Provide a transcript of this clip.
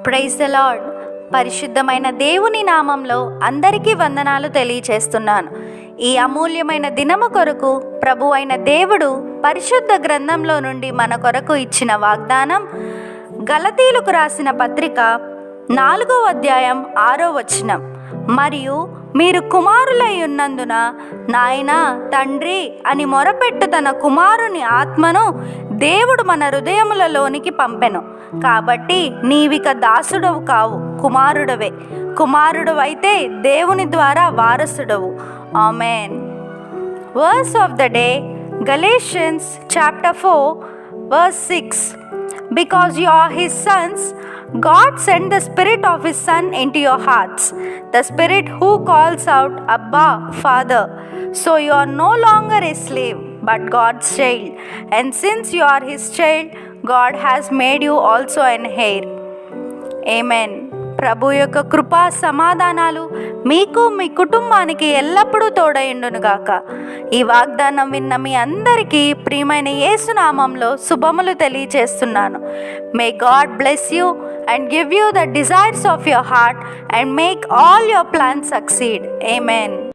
Praise the lord. పరిశుద్ధమైన దేవుని నామంలో అందరికీ వందనాలు తెలియచేస్తున్నాను. ఈ అమూల్యమైన దినము కొరకు ప్రభు అయిన దేవుడు పరిశుద్ధ గ్రంథంలో నుండి మన కొరకు ఇచ్చిన వాగ్దానం గలతీలకు రాసిన పత్రిక 4వ అధ్యాయం 6వ వచనం. మరియు మీరు కుమారులై ఉన్నందున నాయనా తండ్రి అని మొరపెట్టు తన కుమారుని ఆత్మను దేవుడు మన హృదయములలోనికి పంపెను. కాబట్టి నీవిక దాసుడవు కావు, కుమారుడవే. కుమారుడవైతే దేవుని ద్వారా వారసుడవు. Amen. Verse of the day, Galatians chapter 4 verse 6. Because you are his sons, God sent the spirit of his son into your hearts, the spirit who calls out, Abba, Father. So you are no longer a slave, but God's child. And since you are his child, God has made you also an heir. Amen. ప్రభు యొక్క కృపా సమాధానాలు మీకు మీ కుటుంబానికి ఎల్లప్పుడూ తోడయుండునుగాక. ఈ వాగ్దానం విన్న మీ అందరికీ ప్రియమైన యేసు నామంలో శుభములు తెలియచేస్తున్నాను. May God bless you and give you the desires of your heart and make all your plans succeed. Amen.